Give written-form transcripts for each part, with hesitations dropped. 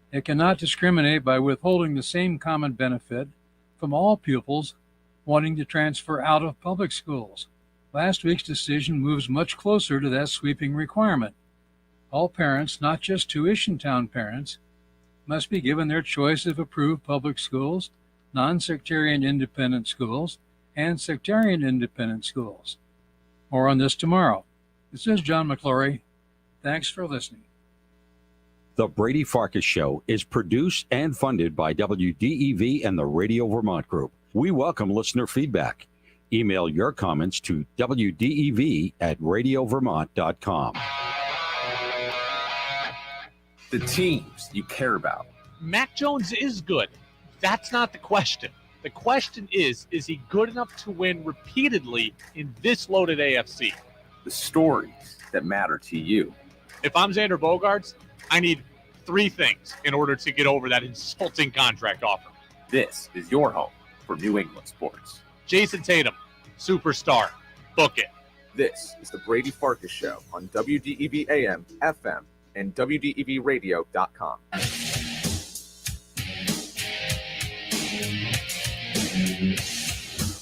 It cannot discriminate by withholding the same common benefit from all pupils wanting to transfer out of public schools. Last week's decision moves much closer to that sweeping requirement. All parents, not just tuition town parents, must be given their choice of approved public schools, non-sectarian independent schools, and sectarian independent schools. More on this tomorrow. This is John McClory. Thanks for listening. The Brady Farkas Show is produced and funded by WDEV and the Radio Vermont Group. We welcome listener feedback. Email your comments to wdev@radiovermont.com. The teams you care about. Mac Jones is good. That's not the question. The question is he good enough to win repeatedly in this loaded AFC? The stories that matter to you. If I'm Xander Bogaerts, I need 3 things in order to get over that insulting contract offer. This is your home for New England sports. Jason Tatum, superstar. Book it. This is the Brady Farkas Show on WDEV AM, FM, and WDEVradio.com.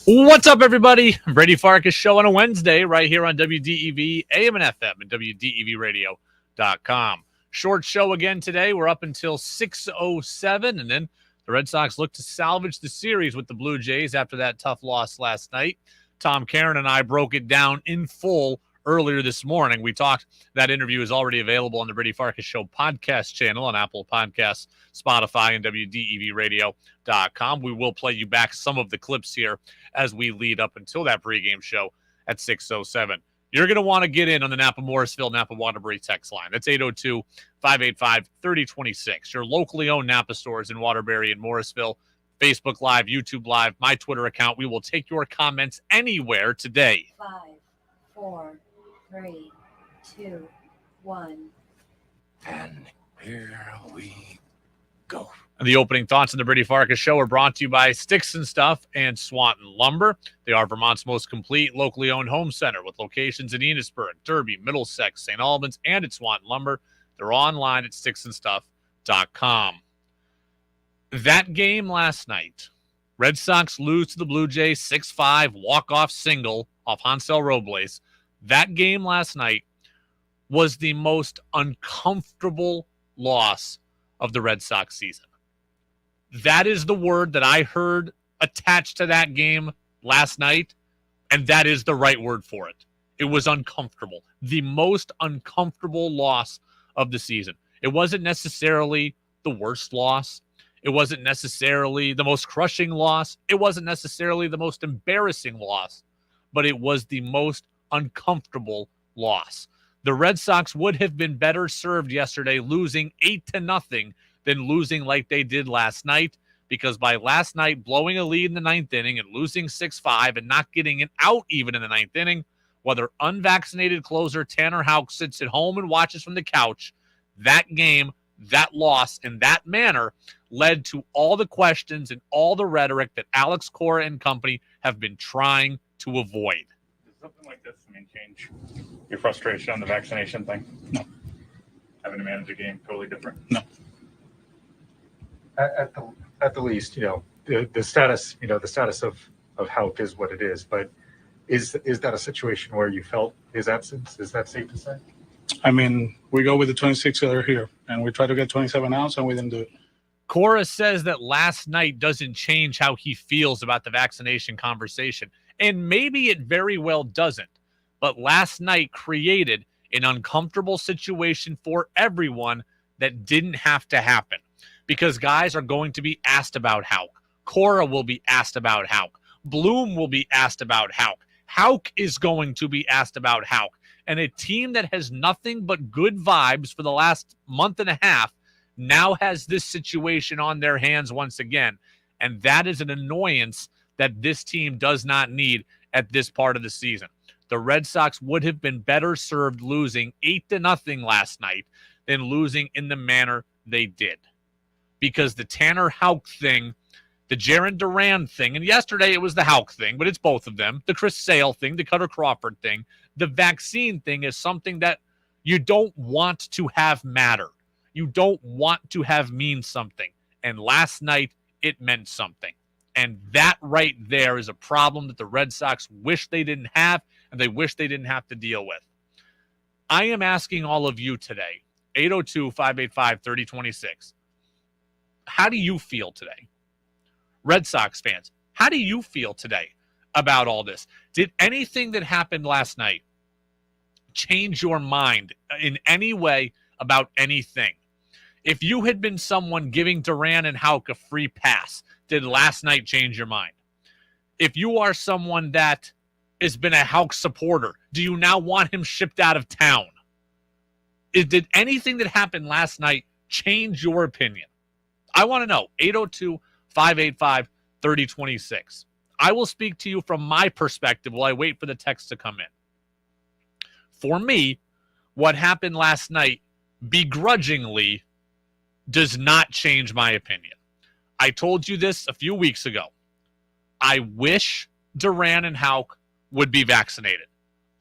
What's up, everybody? Brady Farkas Show on a Wednesday right here on WDEV AM and FM and WDEVradio.com. Short show again today. We're up until 6:07, and then the Red Sox look to salvage the series with the Blue Jays after that tough loss last night. Tom Caron and I broke it down in full earlier this morning. We talked, that interview is already available on the Brady Farkas Show podcast channel on Apple Podcasts, Spotify, and WDEVradio.com. We will play you back some of the clips here as we lead up until that pregame show at 6:07. You're going to want to get in on the Napa Morrisville, Napa Waterbury text line. That's 802-585-3026. Your locally owned Napa stores in Waterbury and Morrisville. Facebook Live, YouTube Live, my Twitter account. We will take your comments anywhere today. 5, 4, 3, 2, 1. And here we go. And the opening thoughts on the Brady Farkas Show are brought to you by Sticks and Stuff and Swanton Lumber. They are Vermont's most complete locally owned home center with locations in Enosburg, Derby, Middlesex, St. Albans, and at Swanton Lumber. They're online at sticksandstuff.com. That game last night, Red Sox lose to the Blue Jays 6-5, walk-off single off Hansel Robles. That game last night was the most uncomfortable loss of the Red Sox season. That is the word that I heard attached to that game last night, and that is the right word for it. It was uncomfortable. The most uncomfortable loss of the season. It wasn't necessarily the worst loss. It wasn't necessarily the most crushing loss. It wasn't necessarily the most embarrassing loss, but it was the most uncomfortable loss. The Red Sox would have been better served yesterday losing 8-0 than losing like they did last night, because by last night blowing a lead in the 9th inning and losing 6-5 and not getting an out even in the 9th inning, whether unvaccinated closer Tanner Houck sits at home and watches from the couch, that game, that loss in that manner led to all the questions and all the rhetoric that Alex Cora and company have been trying to avoid. Does something like this, change your frustration on the vaccination thing? No. Having to manage a game totally different? No. At the least, the status, the status of Houck is what it is. But is that a situation where you felt his absence? Is that safe to say? I mean, we go with the 26 that are here, and we try to get 27 outs, and we didn't do it. Cora says that last night doesn't change how he feels about the vaccination conversation. And maybe it very well doesn't. But last night created an uncomfortable situation for everyone that didn't have to happen. Because guys are going to be asked about Houck. Cora will be asked about Houck. Bloom will be asked about Houck. Houck is going to be asked about Houck. And a team that has nothing but good vibes for the last month and a half now has this situation on their hands once again. And that is an annoyance that this team does not need at this part of the season. The Red Sox would have been better served losing 8-0 last night than losing in the manner they did. Because the Tanner Houck thing, the Jarren Duran thing, and yesterday it was the Houck thing, but it's both of them, the Chris Sale thing, the Cutter Crawford thing, the vaccine thing is something that you don't want to have matter. You don't want to have mean something. And last night, it meant something. And that right there is a problem that the Red Sox wish they didn't have, and they wish they didn't have to deal with. I am asking all of you today, 802-585-3026, how do you feel today? Red Sox fans, how do you feel today about all this? Did anything that happened last night change your mind in any way about anything? If you had been someone giving Duran and Houck a free pass, did last night change your mind? If you are someone that has been a Houck supporter, do you now want him shipped out of town? Did anything that happened last night change your opinion? I want to know. 802-585-3026. I will speak to you from my perspective while I wait for the text to come in. For me, what happened last night begrudgingly does not change my opinion. I told you this a few weeks ago. I wish Duran and Houck would be vaccinated.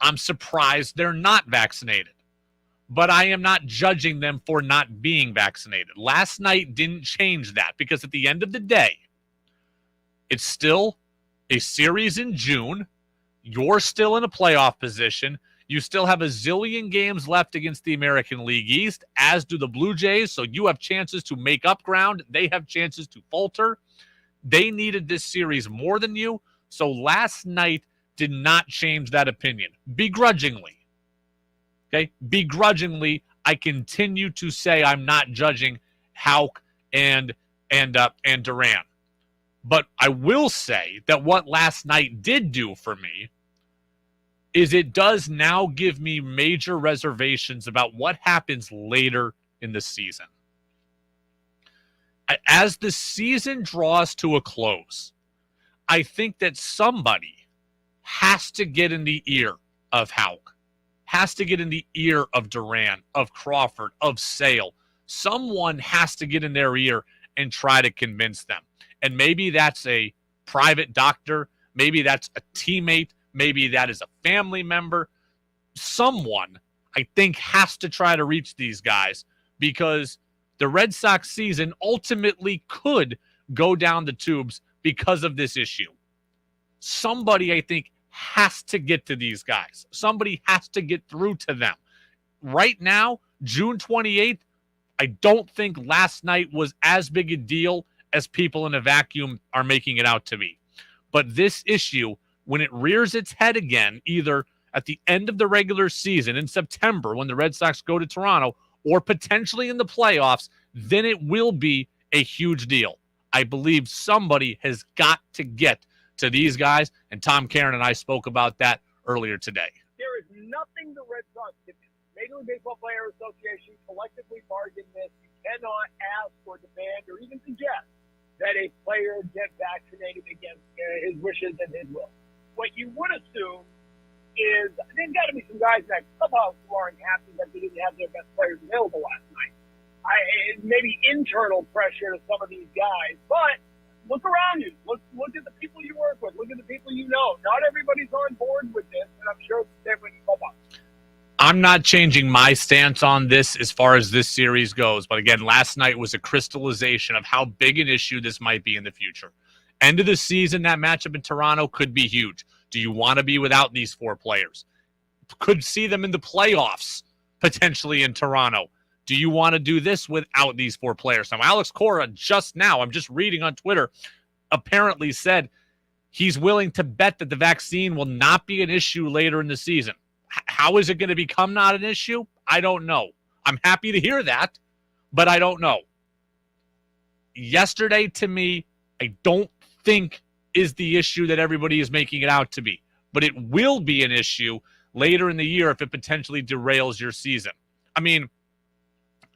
I'm surprised they're not vaccinated. But I am not judging them for not being vaccinated. Last night didn't change that because at the end of the day, it's still a series in June. You're still in a playoff position. You still have a zillion games left against the American League East, as do the Blue Jays. So you have chances to make up ground. They have chances to falter. They needed this series more than you. So last night did not change that opinion. Begrudgingly. Okay? Begrudgingly, I continue to say I'm not judging Houck and Duran. But I will say that what last night did do for me is it does now give me major reservations about what happens later in the season. As the season draws to a close, I think that somebody has to get in the ear of Houck, has to get in the ear of Duran, of Crawford, of Sale. Someone has to get in their ear and try to convince them. And maybe that's a private doctor. Maybe that's a teammate. Maybe that is a family member. Someone, I think, has to try to reach these guys because the Red Sox season ultimately could go down the tubes because of this issue. Somebody, I think, has to get to these guys. Somebody has to get through to them. Right now, June 28th, I don't think last night was as big a deal as people in a vacuum are making it out to be. But this issue, when it rears its head again, either at the end of the regular season in September when the Red Sox go to Toronto, or potentially in the playoffs, then it will be a huge deal. I believe somebody has got to get to these guys, and Tom Caron and I spoke about that earlier today. There is nothing the Red Sox can do. Major League Baseball Players Association collectively bargained this. You cannot ask or demand or even suggest that a player get vaccinated against his wishes and his will. What you would assume is there's got to be some guys in that clubhouse who aren't happy that they didn't have their best players available last night. Maybe internal pressure to some of these guys, but look around you. Look at the people you work with. Look at the people you know. Not everybody's on board with this, and I'm sure it's different in clubhouse. I'm not changing my stance on this as far as this series goes. But again, last night was a crystallization of how big an issue this might be in the future. End of the season, that matchup in Toronto could be huge. Do you want to be without these four players? Could see them in the playoffs, potentially in Toronto. Do you want to do this without these four players? Now, Alex Cora just now, I'm just reading on Twitter, apparently said he's willing to bet that the vaccine will not be an issue later in the season. How is it going to become not an issue? I don't know. I'm happy to hear that, but I don't know. Yesterday, to me, I don't think is the issue that everybody is making it out to be, but it will be an issue later in the year if it potentially derails your season. I mean,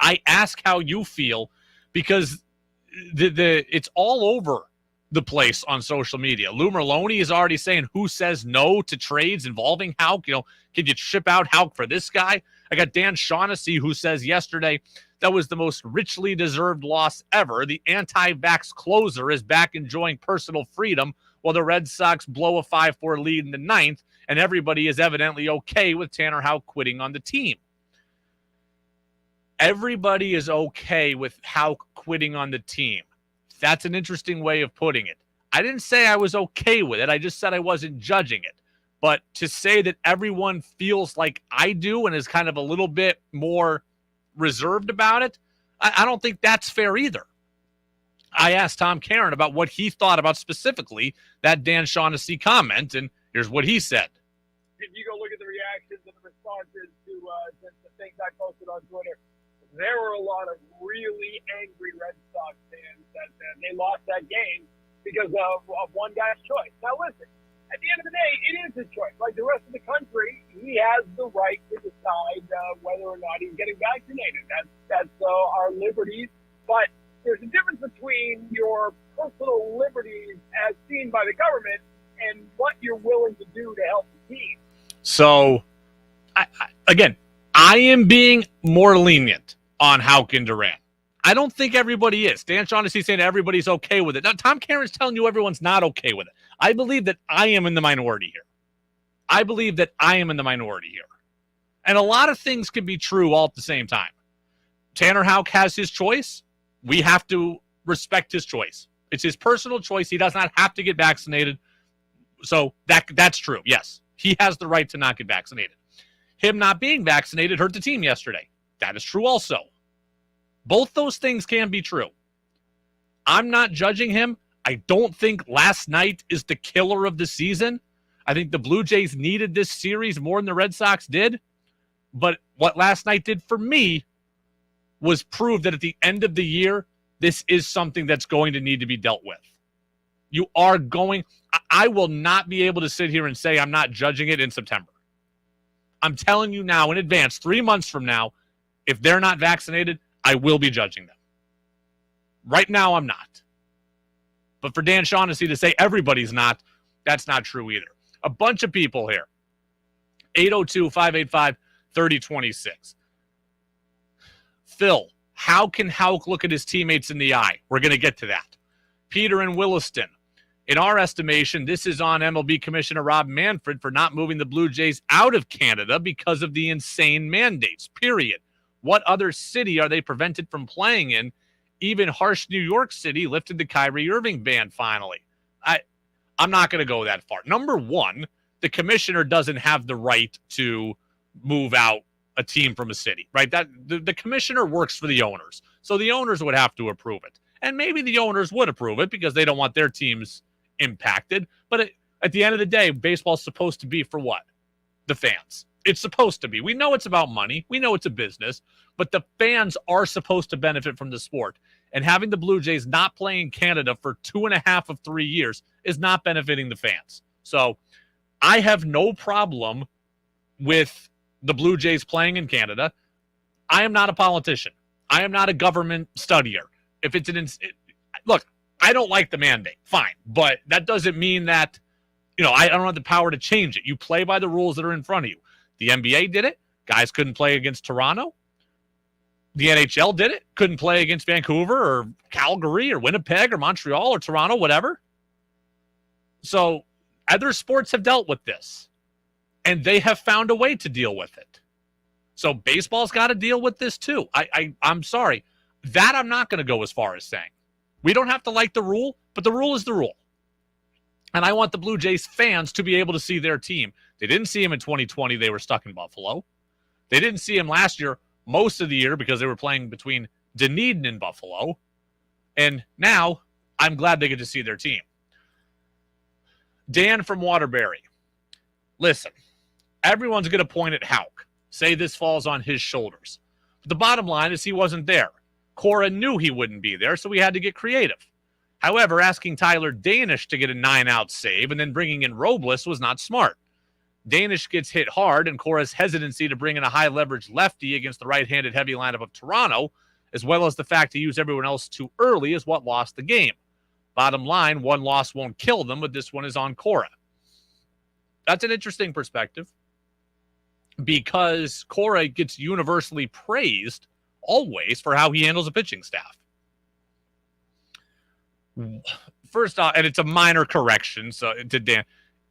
I ask how you feel because it's all over the place on social media. Lou Merlone is already saying who says no to trades involving Houck. Can you ship out Houck for this guy? I got Dan Shaughnessy who says yesterday that was the most richly deserved loss ever. The anti-vax closer is back enjoying personal freedom while the Red Sox blow a 5-4 lead in the ninth, and everybody is evidently okay with Tanner Houck quitting on the team. everybody is okay with Houck quitting on the team. That's an interesting way of putting it. I didn't say I was okay with it. I just said I wasn't judging it. But to say that everyone feels like I do and is kind of a little bit more reserved about it, I don't think that's fair either. I asked Tom Caron about what he thought about specifically that Dan Shaughnessy comment, and here's what he said. If you go look at the reactions and the responses to the things I posted on Twitter, there were a lot of really angry Red Sox fans that they lost that game because of one guy's choice. Now listen, at the end of the day, it is his choice. Like the rest of the country, he has the right to decide whether or not he's getting vaccinated. That's our liberties. But there's a difference between your personal liberties as seen by the government and what you're willing to do to help the team. So, I am being more lenient on Houck and Duran. I don't think everybody is. Dan Shaughnessy saying everybody's okay with it. Now, Tom Caron's telling you everyone's not okay with it. I believe that I am in the minority here. And a lot of things can be true all at the same time. Tanner Houck has his choice. We have to respect his choice. It's his personal choice. He does not have to get vaccinated. So that's true. Yes, he has the right to not get vaccinated. Him not being vaccinated hurt the team yesterday. That is true also. Both those things can be true. I'm not judging him. I don't think last night is the killer of the season. I think the Blue Jays needed this series more than the Red Sox did. But what last night did for me was prove that at the end of the year, this is something that's going to need to be dealt with. I will not be able to sit here and say I'm not judging it in September. I'm telling you now in advance, 3 months from now, if they're not vaccinated, I will be judging them. Right now, I'm not. But for Dan Shaughnessy to say everybody's not, that's not true either. A bunch of people here. 802-585-3026. Phil, how can Houck look at his teammates in the eye? We're going to get to that. Peter in Williston. In our estimation, this is on MLB Commissioner Rob Manfred for not moving the Blue Jays out of Canada because of the insane mandates, period. What other city are they prevented from playing in? Even harsh New York City lifted the Kyrie Irving ban finally. I'm not going to go that far. Number one, the commissioner doesn't have the right to move out a team from a city, right? That the commissioner works for the owners. So the owners would have to approve it. And maybe the owners would approve it because they don't want their teams impacted. But at the end of the day, baseball's supposed to be for what? The fans. It's supposed to be. We know it's about money. We know it's a business. But the fans are supposed to benefit from the sport. And having the Blue Jays not playing in Canada for 2.5 of 3 years is not benefiting the fans. So I have no problem with the Blue Jays playing in Canada. I am not a politician. I am not a government studier. If it's look, I don't like the mandate. Fine. But that doesn't mean that, I don't have the power to change it. You play by the rules that are in front of you. The NBA did it. Guys couldn't play against Toronto. The NHL did it. Couldn't play against Vancouver or Calgary or Winnipeg or Montreal or Toronto, whatever. So other sports have dealt with this, and they have found a way to deal with it. So baseball's got to deal with this too. I'm sorry. That I'm not going to go as far as saying. We don't have to like the rule, but the rule is the rule. And I want the Blue Jays fans to be able to see their team. They didn't see him in 2020. They were stuck in Buffalo. They didn't see him last year most of the year because they were playing between Dunedin and Buffalo. And now I'm glad they get to see their team. Dan from Waterbury. Listen, everyone's going to point at Houck, say this falls on his shoulders. But the bottom line is he wasn't there. Cora knew he wouldn't be there, so we had to get creative. However, asking Tyler Danish to get a 9-out save and then bringing in Robles was not smart. Danish gets hit hard, and Cora's hesitancy to bring in a high-leverage lefty against the right-handed heavy lineup of Toronto, as well as the fact to use everyone else too early, is what lost the game. Bottom line, one loss won't kill them, but this one is on Cora. That's an interesting perspective because Cora gets universally praised always for how he handles a pitching staff. First off, and it's a minor correction, so to Dan,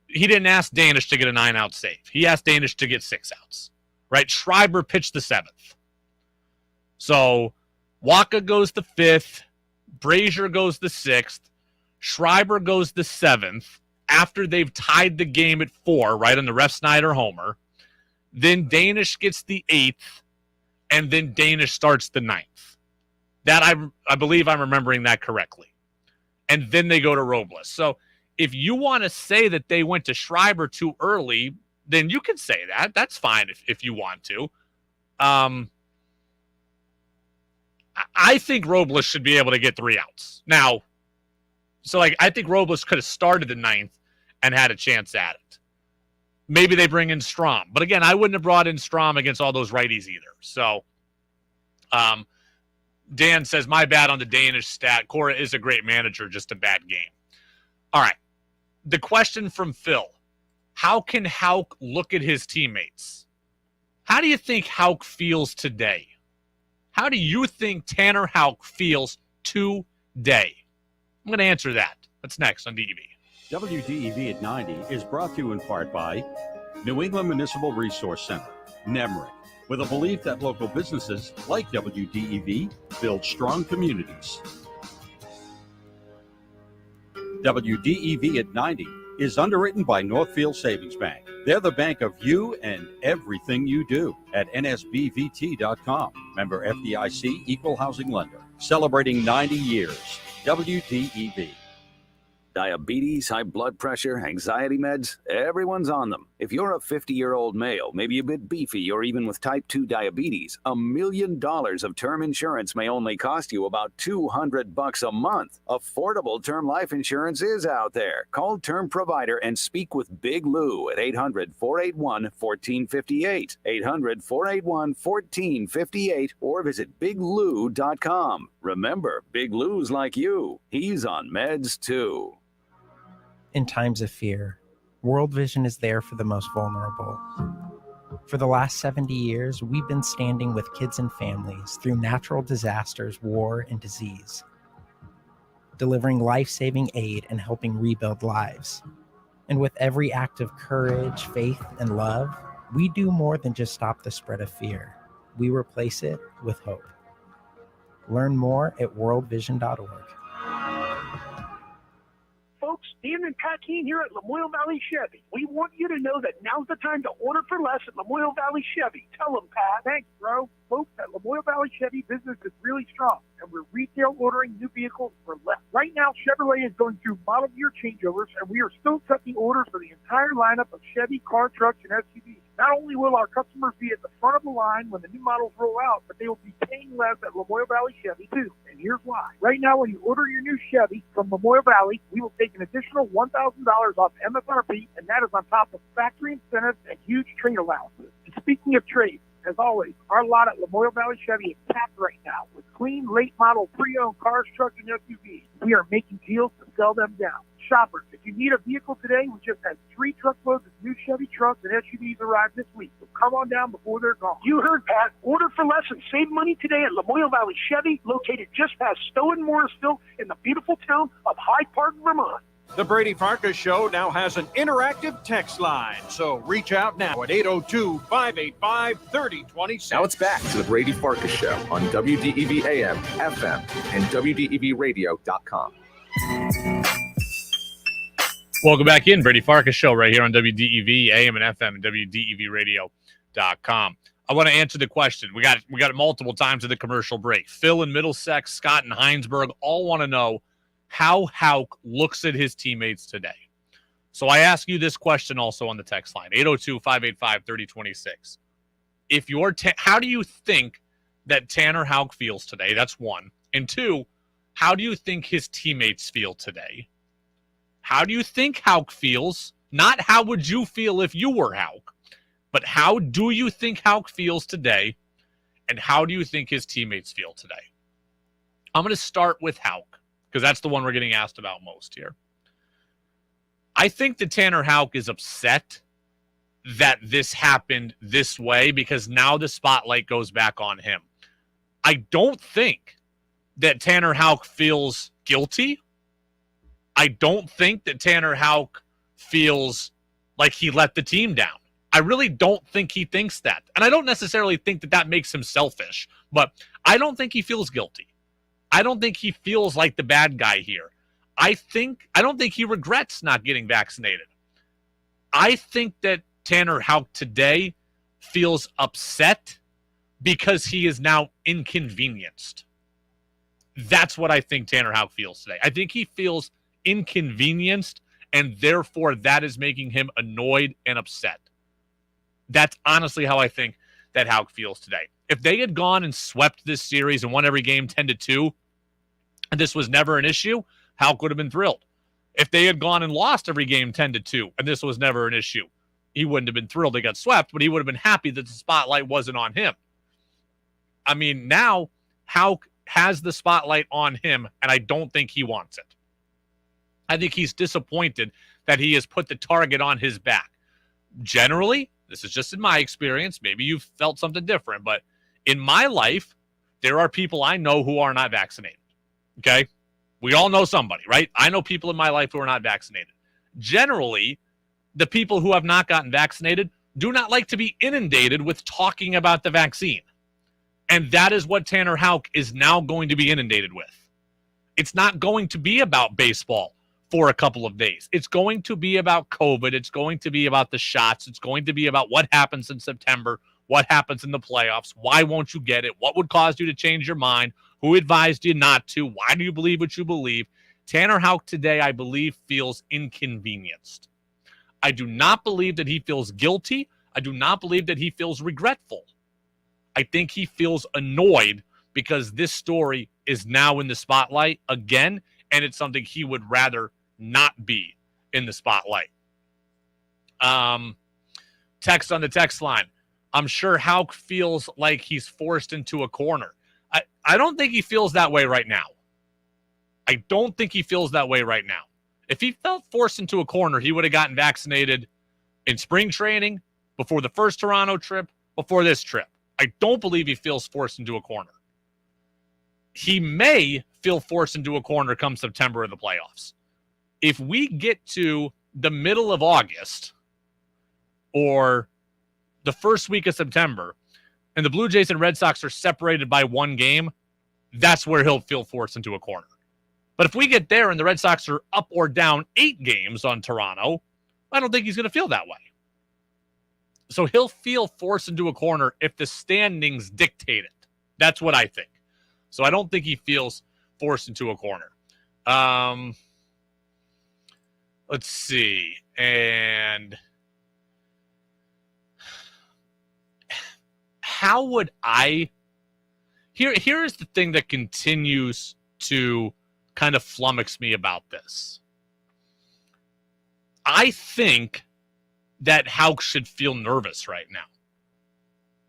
he didn't ask Danish to get a 9-out save. He asked Danish to get 6 outs, right? Schreiber pitched the 7th. So Waka goes the 5th, Brazier goes the 6th, Schreiber goes the 7th after they've tied the game at 4, right, on the Ref Snyder homer. Then Danish gets the 8th, and then Danish starts the 9th. That I believe I'm remembering that correctly. And then they go to Robles. So if you want to say that they went to Schreiber too early, then you can say that. That's fine if you want to. I think Robles should be able to get 3 outs. Now, so I think Robles could have started the 9th and had a chance at it. Maybe they bring in Strom. But again, I wouldn't have brought in Strom against all those righties either. So Dan says, my bad on the Danish stat. Cora is a great manager, just a bad game. All right. The question from Phil. How can Houck look at his teammates? How do you think Houck feels today? How do you think Tanner Houck feels today? I'm going to answer that. That's next on DEV. WDEV at 90 is brought to you in part by New England Municipal Resource Center, NEMRIC, with a belief that local businesses like WDEV build strong communities. WDEV at 90 is underwritten by Northfield Savings Bank. They're the bank of you and everything you do at nsbvt.com. Member FDIC, equal housing lender. Celebrating 90 years. WDEV. Diabetes, high blood pressure, anxiety meds, everyone's on them. If you're a 50-year-old male, maybe a bit beefy, or even with type 2 diabetes, $1 million of term insurance may only cost you about $200 a month. Affordable term life insurance is out there. Call Term Provider and speak with Big Lou at 800-481-1458, 800-481-1458, or visit biglou.com. Remember, Big Lou's like you. He's on meds too. In times of fear, World Vision is there for the most vulnerable. For the last 70 years, we've been standing with kids and families through natural disasters, war, and disease, delivering life-saving aid and helping rebuild lives. And with every act of courage, faith, and love, we do more than just stop the spread of fear. We replace it with hope. Learn more at worldvision.org. Folks, Dan and Pat Keene here at Lamoille Valley Chevy. We want you to know that now's the time to order for less at Lamoille Valley Chevy. Tell them, Pat. Thanks, bro. Folks, at Lamoille Valley Chevy, business is really strong, and we're retail ordering new vehicles for less. Right now, Chevrolet is going through model year changeovers, and we are still accepting orders for the entire lineup of Chevy car trucks and SUVs. Not only will our customers be at the front of the line when the new models roll out, but they will be paying less at Lamoille Valley Chevy, too. And here's why. Right now, when you order your new Chevy from Lamoille Valley, we will take an additional $1,000 off MSRP, and that is on top of factory incentives and huge trade allowances. And speaking of trade, as always, our lot at Lamoille Valley Chevy is packed right now with clean, late-model pre-owned cars, trucks, and SUVs. We are making deals to sell them down. Shoppers, if you need a vehicle today, we just had 3 truckloads of new Chevy trucks and SUVs arrive this week. So come on down before they're gone. You heard, Pat. Order for less and save money today at Lamoille Valley Chevy, located just past Stowe and Morrisville in the beautiful town of Hyde Park, Vermont. The Brady Farkas Show now has an interactive text line, so reach out now at 802-585-3026. Now it's back to the Brady Farkas Show on WDEV AM, FM, and WDEVradio.com. Welcome back in. Brady Farkas Show right here on WDEV, AM and FM, and WDEVradio.com. I want to answer the question. We got it multiple times at the commercial break. Phil in Middlesex, Scott in Heinsberg all want to know how Houck looks at his teammates today. So I ask you this question also on the text line, 802-585-3026. How do you think that Tanner Houck feels today? That's one. And two, how do you think his teammates feel today? How do you think Houck feels? Not how would you feel if you were Houck, but how do you think Houck feels today? And how do you think his teammates feel today? I'm going to start with Houck, because that's the one we're getting asked about most here. I think that Tanner Houck is upset that this happened this way because now the spotlight goes back on him. I don't think that Tanner Houck feels guilty. I don't think that Tanner Houck feels like he let the team down. I really don't think he thinks that. And I don't necessarily think that makes him selfish, but I don't think he feels guilty. I don't think he feels like the bad guy here. I don't think he regrets not getting vaccinated. I think that Tanner Houck today feels upset because he is now inconvenienced. That's what I think Tanner Houck feels today. I think he feels inconvenienced, and therefore that is making him annoyed and upset. That's honestly how I think that Houck feels today. If they had gone and swept this series and won every game 10-2, and this was never an issue, Houck would have been thrilled. If they had gone and lost every game 10-2, and this was never an issue, he wouldn't have been thrilled they got swept, but he would have been happy that the spotlight wasn't on him. I mean, now Houck has the spotlight on him, and I don't think he wants it. I think he's disappointed that he has put the target on his back. Generally, this is just in my experience, maybe you've felt something different, but in my life, there are people I know who are not vaccinated. Okay? We all know somebody, right? I know people in my life who are not vaccinated. Generally, the people who have not gotten vaccinated do not like to be inundated with talking about the vaccine. And that is what Tanner Houck is now going to be inundated with. It's not going to be about baseball for a couple of days. It's going to be about COVID. It's going to be about the shots. It's going to be about what happens in September, what happens in the playoffs. Why won't you get it? What would cause you to change your mind? Who advised you not to? Why do you believe what you believe? Tanner Houck today, I believe, feels inconvenienced. I do not believe that he feels guilty. I do not believe that he feels regretful. I think he feels annoyed because this story is now in the spotlight again, and it's something he would rather not be in the spotlight. Text on the text line. I'm sure Houck feels like he's forced into a corner. I don't think he feels that way right now. I don't think he feels that way right now. If he felt forced into a corner, he would have gotten vaccinated in spring training, before the first Toronto trip, before this trip. I don't believe he feels forced into a corner. He may feel forced into a corner come September of the playoffs. If we get to the middle of August or the first week of September and the Blue Jays and Red Sox are separated by one game, that's where he'll feel forced into a corner. But if we get there and the Red Sox are up or down 8 games on Toronto, I don't think he's going to feel that way. So he'll feel forced into a corner if the standings dictate it. That's what I think. So I don't think he feels forced into a corner. Let's see. And how would I... Here is the thing that continues to kind of flummox me about this. I think that Houck should feel nervous right now.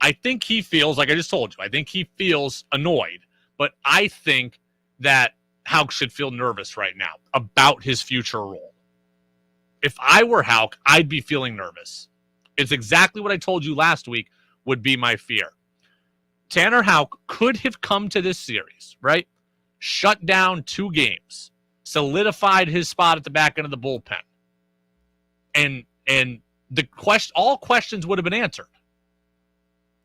I think he feels, like I just told you, I think he feels annoyed, but I think that Houck should feel nervous right now about his future role. If I were Houck, I'd be feeling nervous. It's exactly what I told you last week would be my fear. Tanner Houck could have come to this series, right? Shut down 2 games, solidified his spot at the back end of the bullpen. And all questions would have been answered.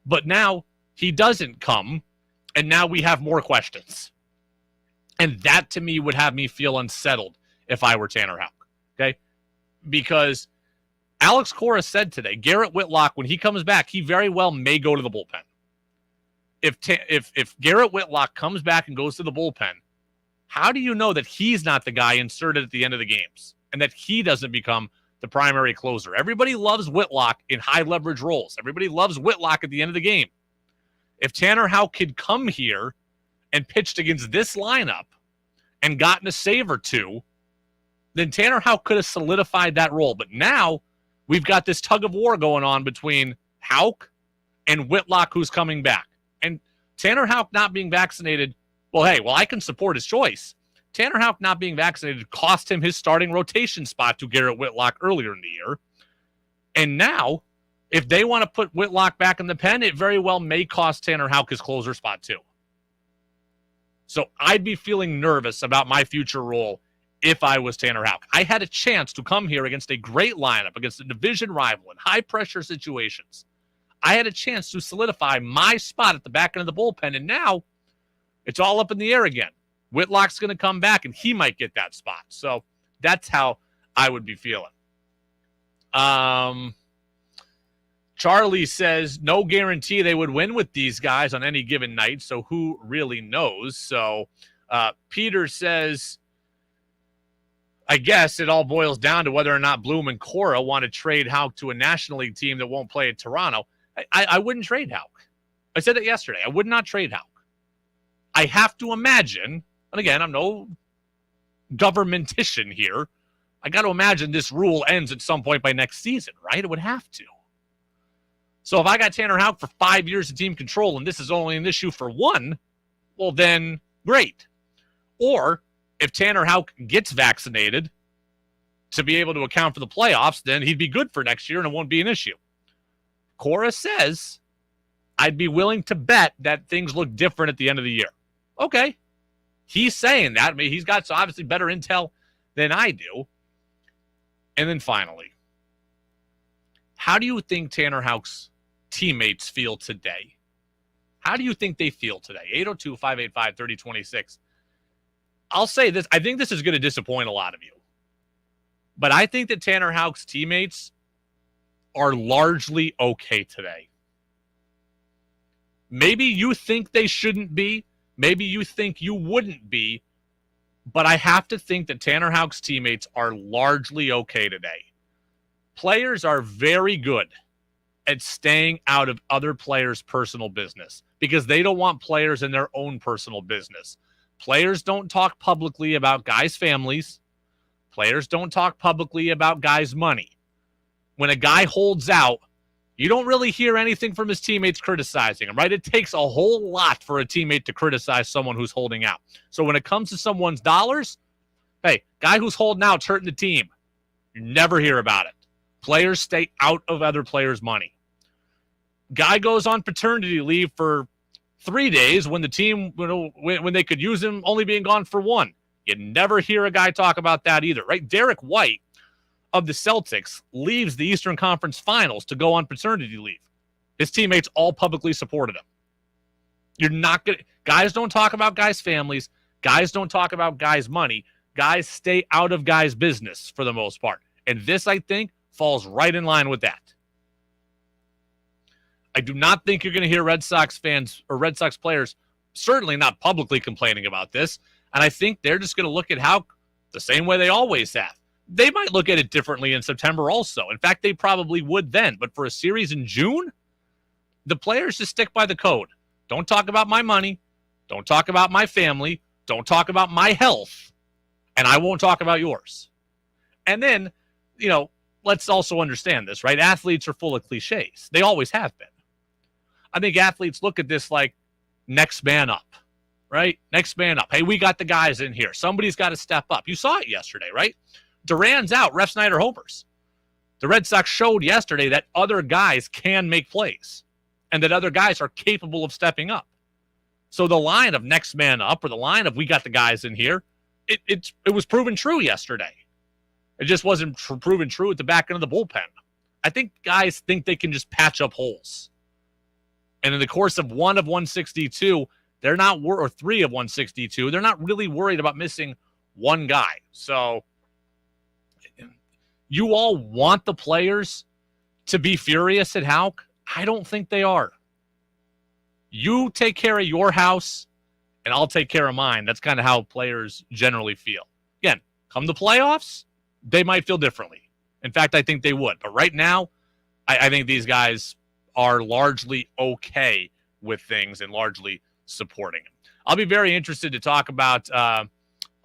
But now he doesn't come, and now we have more questions. And that, to me, would have me feel unsettled if I were Tanner Houck, okay? Because Alex Cora said today, Garrett Whitlock, when he comes back, he very well may go to the bullpen. If Garrett Whitlock comes back and goes to the bullpen, how do you know that he's not the guy inserted at the end of the games and that he doesn't become the primary closer? Everybody loves Whitlock in high leverage roles. Everybody loves Whitlock at the end of the game. If Tanner Houck had come here and pitched against this lineup and gotten a save or 2, then Tanner Houck could have solidified that role. But now we've got this tug of war going on between Houck and Whitlock, who's coming back. And Tanner Houck not being vaccinated, I can support his choice. Tanner Houck not being vaccinated cost him his starting rotation spot to Garrett Whitlock earlier in the year. And now, if they want to put Whitlock back in the pen, it very well may cost Tanner Houck his closer spot too. So I'd be feeling nervous about my future role if I was Tanner Houck. I had a chance to come here against a great lineup, against a division rival in high-pressure situations. I had a chance to solidify my spot at the back end of the bullpen, and now It's all up in the air again. Whitlock's going to come back, and he might get that spot. So that's how I would be feeling. Charlie says, no guarantee they would win with these guys on any given night, so who really knows? So Peter says, I guess it all boils down to whether or not Bloom and Cora want to trade Houck to a National League team that won't play at Toronto. I wouldn't trade Houck. I said it yesterday. I would not trade Houck. I have to imagine, and again, I'm no governmentician here, I got to imagine this rule ends at some point by next season, right? It would have to. So if I got Tanner Houck for 5 years of team control and this is only an issue for 1, well, then great. Or if Tanner Houck gets vaccinated to be able to account for the playoffs, then he'd be good for next year and it won't be an issue. Cora says, I'd be willing to bet that things look different at the end of the year. Okay. He's saying that. I mean, he's got obviously better intel than I do. And then finally, how do you think Tanner Houck's teammates feel today? How do you think they feel today? 802-585-3026. I'll say this. I think this is going to disappoint a lot of you. But I think that Tanner Houck's teammates are largely okay today. Maybe you think they shouldn't be. Maybe you think you wouldn't be. But I have to think that Tanner Houck's teammates are largely okay today. Players are very good at staying out of other players' personal business because they don't want players in their own personal business. Players don't talk publicly about guys' families. Players don't talk publicly about guys' money. When a guy holds out, you don't really hear anything from his teammates criticizing him, right? It takes a whole lot for a teammate to criticize someone who's holding out. So when it comes to someone's dollars, hey, guy who's holding out's hurting the team. You never hear about it. Players stay out of other players' money. Guy goes on paternity leave for 3 days when the team, when they could use him only being gone for 1. You never hear a guy talk about that either, right? Derek White of the Celtics leaves the Eastern Conference Finals to go on paternity leave. His teammates all publicly supported him. You're not going to, guys don't talk about guys' families. Guys don't talk about guys' money. Guys stay out of guys' business for the most part. And this, I think, falls right in line with that. I do not think you're going to hear Red Sox fans or Red Sox players certainly not publicly complaining about this. And I think they're just going to look at Houck the same way they always have. They might look at it differently in September also. In fact, they probably would then. But for a series in June, the players just stick by the code. Don't talk about my money. Don't talk about my family. Don't talk about my health. And I won't talk about yours. And then, let's also understand this, right? Athletes are full of cliches. They always have been. I think athletes look at this like next man up, right? Next man up. Hey, we got the guys in here. Somebody's got to step up. You saw it yesterday, right? Duran's out. Ref Snyder homers. The Red Sox showed yesterday that other guys can make plays and that other guys are capable of stepping up. So the line of next man up or the line of we got the guys in here, it was proven true yesterday. It just wasn't proven true at the back end of the bullpen. I think guys think they can just patch up holes. And in the course of 1 of 162, they're not, or 3 of 162, they're not really worried about missing one guy. So you all want the players to be furious at Houck? I don't think they are. You take care of your house, and I'll take care of mine. That's kind of how players generally feel. Again, come the playoffs, they might feel differently. In fact, I think they would. But right now, I think these guys are largely okay with things and largely supporting him. I'll be very interested to talk about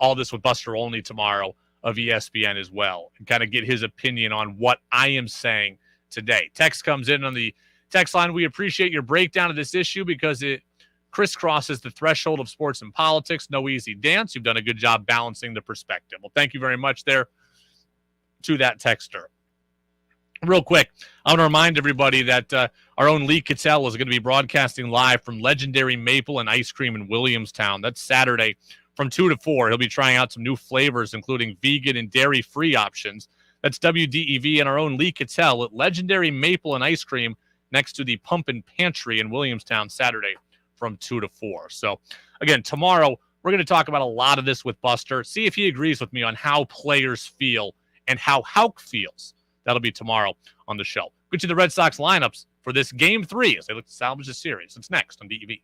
all this with Buster Olney tomorrow of ESPN as well and kind of get his opinion on what I am saying today. Text comes in on the text line. We appreciate your breakdown of this issue because it crisscrosses the threshold of sports and politics. No easy dance. You've done a good job balancing the perspective. Well, thank you very much there to that texter. Real quick, I want to remind everybody that our own Lee Cattell is going to be broadcasting live from Legendary Maple and Ice Cream in Williamstown. That's Saturday from 2 to 4. He'll be trying out some new flavors, including vegan and dairy-free options. That's WDEV and our own Lee Cattell at Legendary Maple and Ice Cream next to the Pump and Pantry in Williamstown, Saturday from 2 to 4. So, again, tomorrow we're going to talk about a lot of this with Buster, see if he agrees with me on how players feel and how Houck feels. That'll be tomorrow on the show. Get you the Red Sox lineups for this Game 3 as they look to salvage the series. It's next on DEV.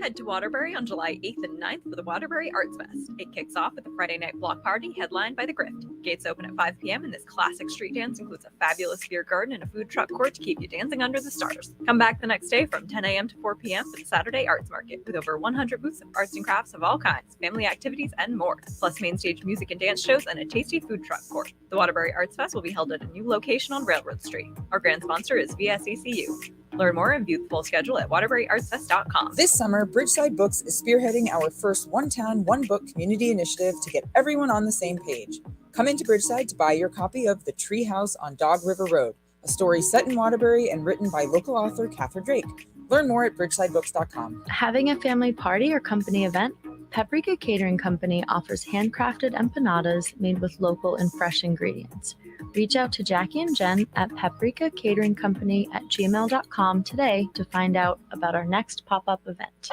Head to Waterbury on July 8th and 9th for the Waterbury Arts Fest. It kicks off with a Friday night block party headlined by The Grift. Gates open at 5 p.m. and this classic street dance includes a fabulous beer garden and a food truck court to keep you dancing under the stars. Come back the next day from 10 a.m. to 4 p.m. for the Saturday Arts Market with over 100 booths of arts and crafts of all kinds, family activities, and more. Plus main stage music and dance shows and a tasty food truck court. The Waterbury Arts Fest will be held at a new location on Railroad Street. Our grand sponsor is VSECU. Learn more and view the full schedule at waterburyartsfest.com. This summer, Bridgeside Books is spearheading our first One Town, One Book community initiative to get everyone on the same page. Come into Bridgeside to buy your copy of The Tree House on Dog River Road, a story set in Waterbury and written by local author Catherine Drake. Learn more at bridgesidebooks.com. Having a family party or company event? Paprika Catering Company offers handcrafted empanadas made with local and fresh ingredients. Reach out to Jackie and Jen at paprikacateringcompany@gmail.com today to find out about our next pop-up event.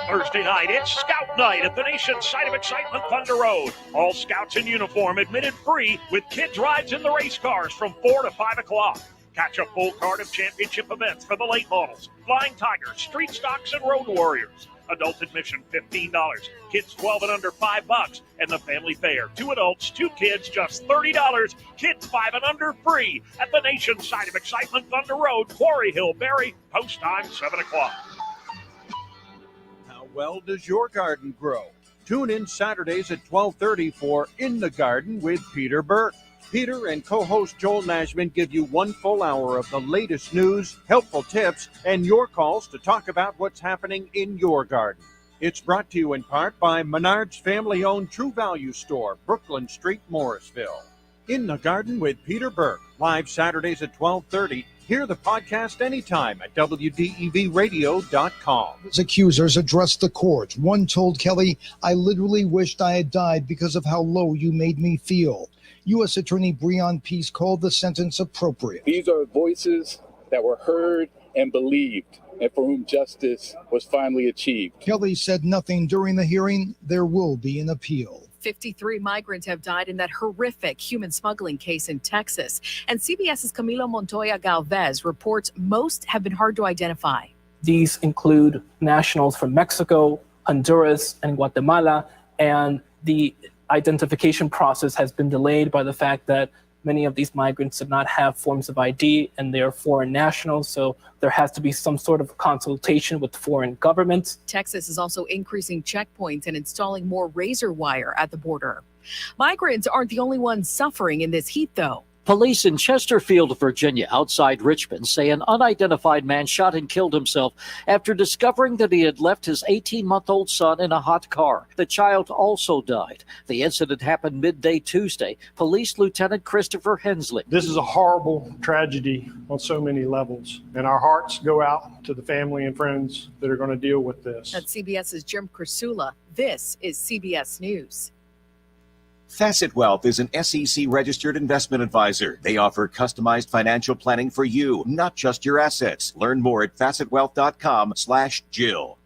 Thursday night, it's Scout Night at the nation's site of excitement, Thunder Road. All Scouts in uniform admitted free with kids' rides in the race cars from 4 to 5 o'clock. Catch a full card of championship events for the late models, Flying Tigers, Street Stocks, and Road Warriors. Adult admission $15, kids 12 and under $5, and the family fair. 2 adults, 2 kids, just $30. Kids 5 and under free at the nation's site of excitement, Thunder Road, Quarry Hill, Barry. Post time 7 o'clock. How well does your garden grow? Tune in Saturdays at 12:30 for In the Garden with Peter Burke. Peter and co-host Joel Nashman give you 1 full hour of the latest news, helpful tips, and your calls to talk about what's happening in your garden. It's brought to you in part by Menard's family-owned True Value Store, Brooklyn Street, Morrisville. In the Garden with Peter Burke, live Saturdays at 12:30. Hear the podcast anytime at WDEVradio.com. His accusers addressed the court. One told Kelly, "I literally wished I had died because of how low you made me feel." U.S. Attorney Breon Peace called the sentence appropriate. These are voices that were heard and believed, and for whom justice was finally achieved. Kelly said nothing during the hearing. There will be an appeal. 53 migrants have died in that horrific human smuggling case in Texas. And CBS's Camilo Montoya Galvez reports most have been hard to identify. These include nationals from Mexico, Honduras, and Guatemala, and the identification process has been delayed by the fact that many of these migrants did not have forms of ID and they are foreign nationals, so there has to be some sort of consultation with foreign governments. Texas is also increasing checkpoints and installing more razor wire at the border. Migrants aren't the only ones suffering in this heat, though. Police in Chesterfield, Virginia, outside Richmond, say an unidentified man shot and killed himself after discovering that he had left his 18-month-old son in a hot car. The child also died. The incident happened midday Tuesday. Police Lieutenant Christopher Hensley. This is a horrible tragedy on so many levels, and our hearts go out to the family and friends that are going to deal with this. That's CBS's Jim Kursula. This is CBS News. Facet Wealth is an SEC-registered investment advisor. They offer customized financial planning for you, not just your assets. Learn more at facetwealth.com/Jill.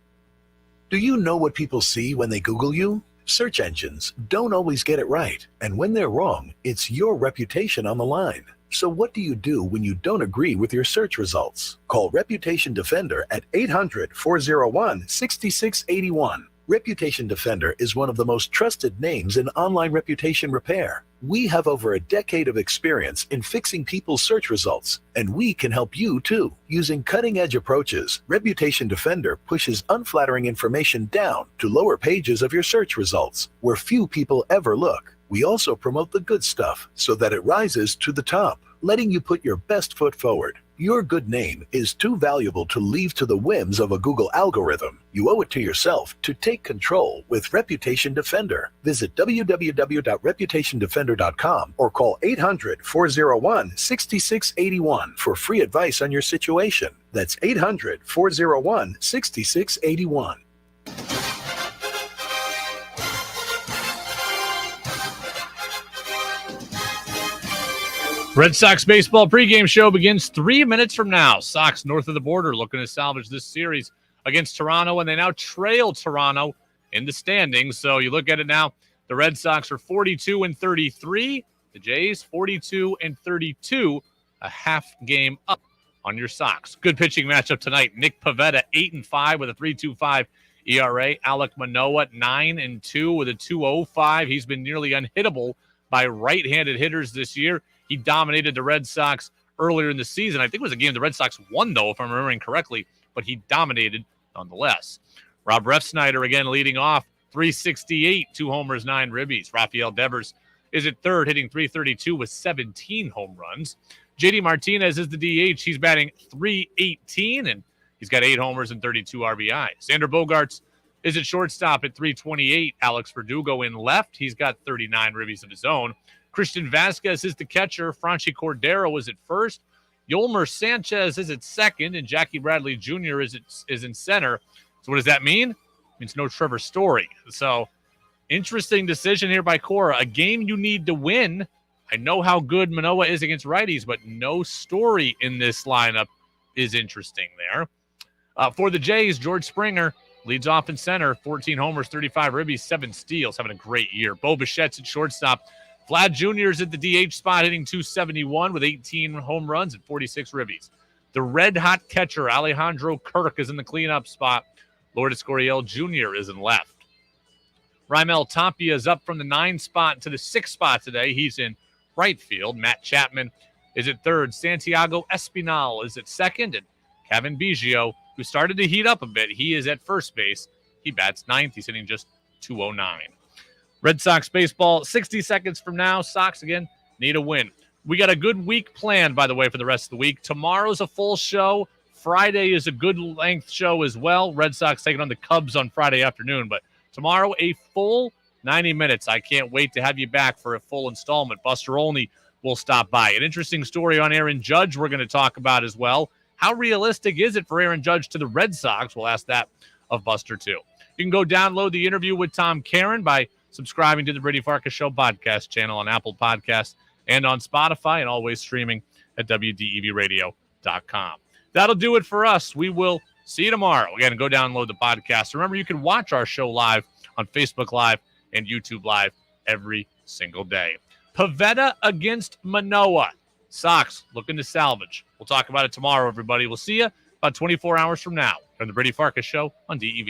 Do you know what people see when they Google you? Search engines don't always get it right. And when they're wrong, it's your reputation on the line. So what do you do when you don't agree with your search results? Call Reputation Defender at 800-401-6681. Reputation Defender is one of the most trusted names in online reputation repair. We have over a decade of experience in fixing people's search results, and we can help you too. Using cutting-edge approaches, Reputation Defender pushes unflattering information down to lower pages of your search results, where few people ever look. We also promote the good stuff so that it rises to the top, letting you put your best foot forward. Your good name is too valuable to leave to the whims of a Google algorithm. You owe it to yourself to take control with Reputation Defender. Visit www.reputationdefender.com or call 800-401-6681 for free advice on your situation. That's 800-401-6681. Red Sox baseball pregame show begins 3 minutes from now. Sox north of the border looking to salvage this series against Toronto, and they now trail Toronto in the standings. So you look at it now, the Red Sox are 42-33. The Jays 42-32, a half game up on your Sox. Good pitching matchup tonight. Nick Pivetta 8-5 with a 3.25 ERA. Alek Manoah 9-2 with a 2.05. He's been nearly unhittable by right-handed hitters this year. He dominated the Red Sox earlier in the season. I think it was a game the Red Sox won, though, if I'm remembering correctly, but he dominated nonetheless. Rob Refsnyder again leading off, 368, 2 homers, 9 ribbies. Rafael Devers is at third, hitting 332 with 17 home runs. JD Martinez is the DH. He's batting 318, and he's got 8 homers and 32 RBIs. Xander Bogaerts is at shortstop at 328. Alex Verdugo in left. He's got 39 ribbies of his own. Christian Vasquez is the catcher. Franchi Cordero is at first. Yolmer Sanchez is at second, and Jackie Bradley Jr. is in center. So what does that mean? It means no Trevor Story. So interesting decision here by Cora. A game you need to win. I know how good Manoah is against righties, but no Story in this lineup is interesting there. For the Jays, George Springer leads off in center, 14 homers, 35 ribbies, 7 steals, having a great year. Bo Bichette's at shortstop. Vlad Jr. is at the DH spot, hitting 271 with 18 home runs and 46 ribbies. The red-hot catcher, Alejandro Kirk, is in the cleanup spot. Lourdes Gurriel Jr. is in left. Raimel Tapia is up from the 9 spot to the 6 spot today. He's in right field. Matt Chapman is at third. Santiago Espinal is at second. And Kevin Biggio, who started to heat up a bit, he is at first base. He bats 9th. He's hitting just 209. Red Sox baseball, 60 seconds from now. Sox, again, need a win. We got a good week planned, by the way, for the rest of the week. Tomorrow's a full show. Friday is a good length show as well. Red Sox taking on the Cubs on Friday afternoon. But tomorrow, a full 90 minutes. I can't wait to have you back for a full installment. Buster Olney will stop by. An interesting story on Aaron Judge we're going to talk about as well. How realistic is it for Aaron Judge to the Red Sox? We'll ask that of Buster, too. You can go download the interview with Tom Caron by subscribing to the Brady Farkas Show podcast channel on Apple Podcasts and on Spotify, and always streaming at WDEVradio.com. That'll do it for us. We will see you tomorrow. Again, go download the podcast. Remember, you can watch our show live on Facebook Live and YouTube Live every single day. Pivetta against Manoah. Sox looking to salvage. We'll talk about it tomorrow, everybody. We'll see you about 24 hours from now on the Brady Farkas Show on DEV.